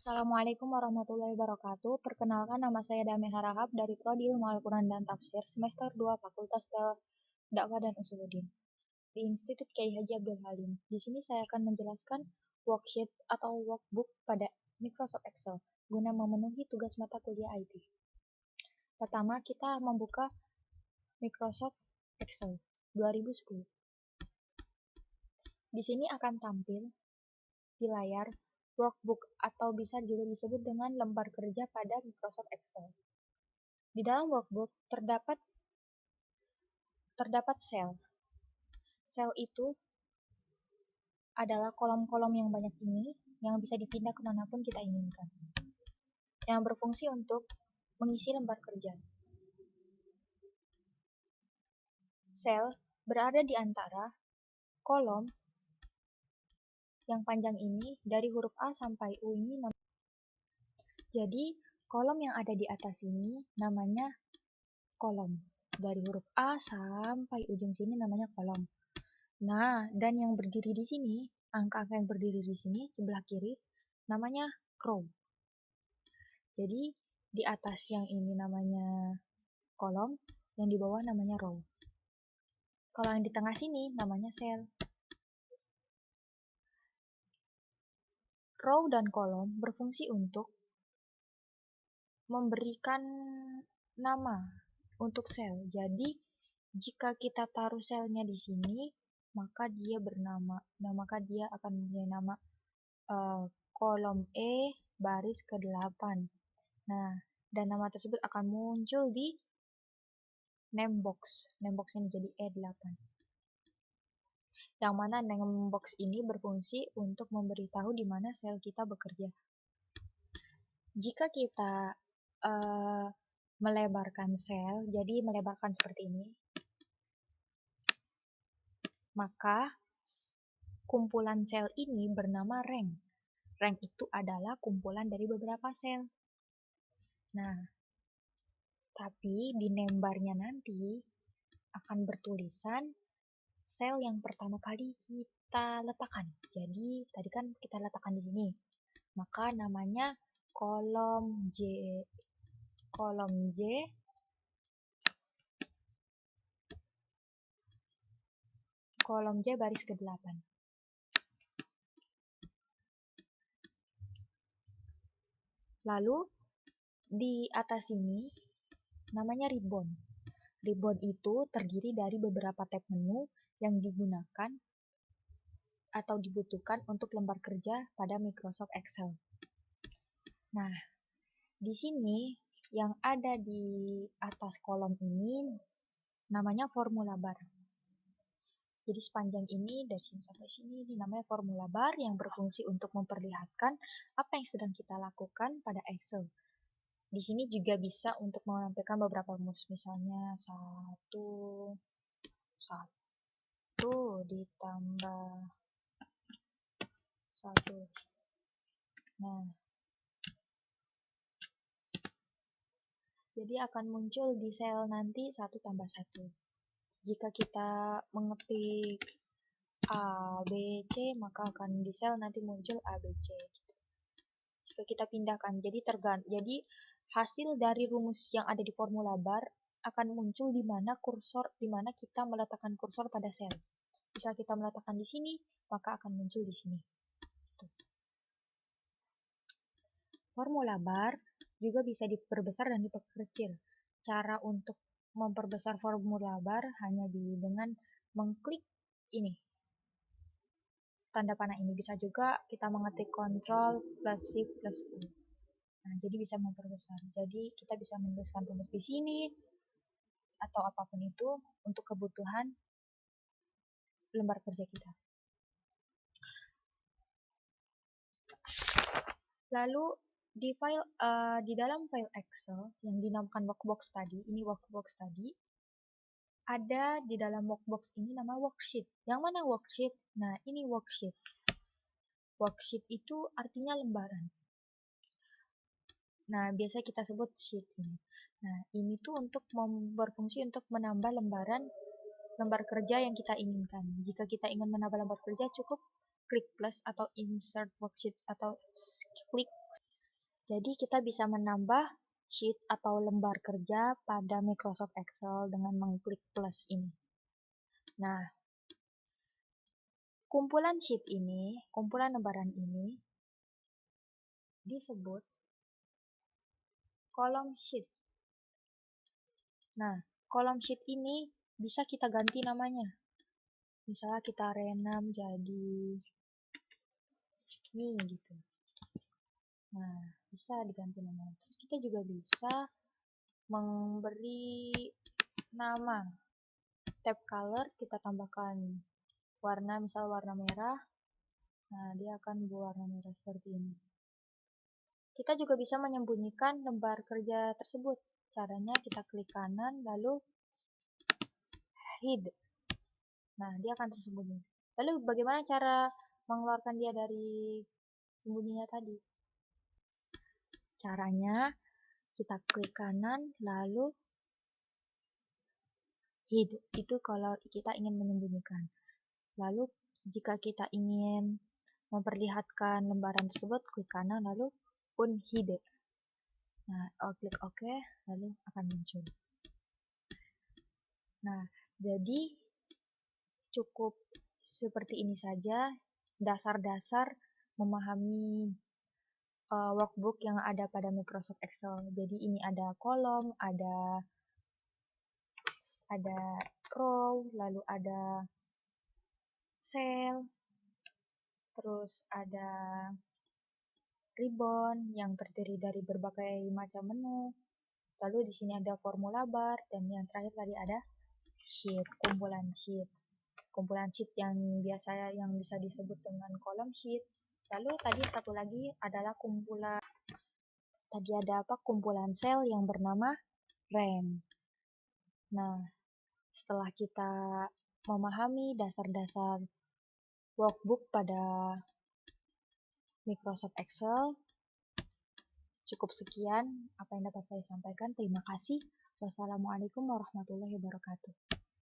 Assalamualaikum warahmatullahi wabarakatuh. Perkenalkan, nama saya Dame Harahap dari Prodi Ilmu Al-Quran dan Tafsir semester 2 Fakultas Dakwah dan Usuluddin di Institut Kiai Haji Abdul Halim. Di sini saya akan menjelaskan worksheet atau workbook pada Microsoft Excel guna memenuhi tugas mata kuliah IT. Pertama, kita membuka Microsoft Excel 2010. Di sini akan tampil di layar workbook atau bisa juga disebut dengan lembar kerja pada Microsoft Excel. Di dalam workbook terdapat sel. Sel itu adalah kolom-kolom yang banyak ini yang bisa dipindah kemanapun kita inginkan. Yang berfungsi untuk mengisi lembar kerja. Sel berada di antara kolom yang panjang ini dari huruf A sampai U ini jadi kolom yang ada di atas ini namanya kolom. Dari huruf A sampai ujung sini namanya kolom. Nah, dan yang berdiri di sini, angka-angka yang berdiri di sini sebelah kiri namanya row. Jadi di atas yang ini namanya kolom, yang di bawah namanya row. Kalau yang di tengah sini namanya sel. Row dan kolom berfungsi untuk memberikan nama untuk sel. Jadi jika kita taruh selnya di sini, maka dia bernama. Nah, maka dia akan mempunyai nama kolom E baris ke-8. Nah, dan nama tersebut akan muncul di name box. Name box ini jadi E8. Yang mana name box ini berfungsi untuk memberitahu di mana sel kita bekerja. Jika kita melebarkan sel, jadi melebarkan seperti ini, maka kumpulan sel ini bernama rank. Rank itu adalah kumpulan dari beberapa sel. Nah, tapi di name bar-nya nanti akan bertulisan sel yang pertama kali kita letakkan. Jadi tadi kan kita letakkan di sini. Maka namanya kolom J. Kolom J baris ke-8. Lalu di atas ini namanya ribbon. Ribbon itu terdiri dari beberapa tab menu yang digunakan atau dibutuhkan untuk lembar kerja pada Microsoft Excel. Nah, di sini yang ada di atas kolom ini namanya formula bar. Jadi sepanjang ini dari sini sampai sini ini namanya formula bar yang berfungsi untuk memperlihatkan apa yang sedang kita lakukan pada Excel. Di sini juga bisa untuk menampilkan beberapa rumus, misalnya 1 ditambah 1. Nah, jadi akan muncul di sel nanti 1 tambah 1. Jika kita mengetik A, B, C, maka akan di sel nanti muncul A, B, C. Jika kita pindahkan, jadi hasil dari rumus yang ada di formula bar akan muncul di mana kita meletakkan kursor pada sel. Bisa kita meletakkan di sini, maka akan muncul di sini. Formula bar juga bisa diperbesar dan diperkecil. Cara untuk memperbesar formula bar hanya dengan mengklik ini. Tanda panah ini. Bisa juga kita mengetik Ctrl plus Shift plus U. Nah, jadi bisa memperbesar. Jadi kita bisa menuliskan rumus di sini atau apapun itu untuk kebutuhan lembar kerja kita. Lalu di dalam file Excel yang dinamakan workbox tadi, ini workbox tadi, ada di dalam workbox ini nama worksheet. Yang mana worksheet? Nah, ini worksheet. Worksheet itu artinya lembaran. Nah, biasa kita sebut sheet ini. Nah, ini tuh berfungsi untuk menambah lembar kerja yang kita inginkan. Jika kita ingin menambah lembar kerja, cukup klik plus atau insert worksheet atau klik Jadi kita bisa menambah sheet atau lembar kerja pada Microsoft Excel dengan mengklik plus ini. Nah, kumpulan lembaran ini disebut kolom sheet. Nah, kolom sheet ini bisa kita ganti namanya. Misalnya kita renam jadi ini gitu. Nah, bisa diganti namanya. Terus kita juga bisa memberi nama. Tab color kita tambahkan warna, misal warna merah. Nah, dia akan berwarna merah seperti ini. Kita juga bisa menyembunyikan lembar kerja tersebut. Caranya kita klik kanan lalu hide. Nah, dia akan tersembunyi. Lalu bagaimana cara mengeluarkan dia dari sembunyinya tadi? Caranya kita klik kanan lalu hide. Itu kalau kita ingin menyembunyikan. Lalu jika kita ingin memperlihatkan lembaran tersebut, klik kanan lalu unhide. Nah, klik OK lalu akan muncul. Nah, jadi cukup seperti ini saja dasar-dasar memahami workbook yang ada pada Microsoft Excel. Jadi ini ada kolom, ada row, lalu ada cell, terus ada ribbon yang terdiri dari berbagai macam menu. Lalu di sini ada formula bar dan yang terakhir tadi ada sheet, kumpulan sheet. Kumpulan sheet yang bisa disebut dengan kolom sheet. Lalu tadi satu lagi adalah kumpulan sel yang bernama rank. Nah, setelah kita memahami dasar-dasar workbook pada Microsoft Excel, cukup sekian apa yang dapat saya sampaikan. Terima kasih. Wassalamualaikum warahmatullahi wabarakatuh.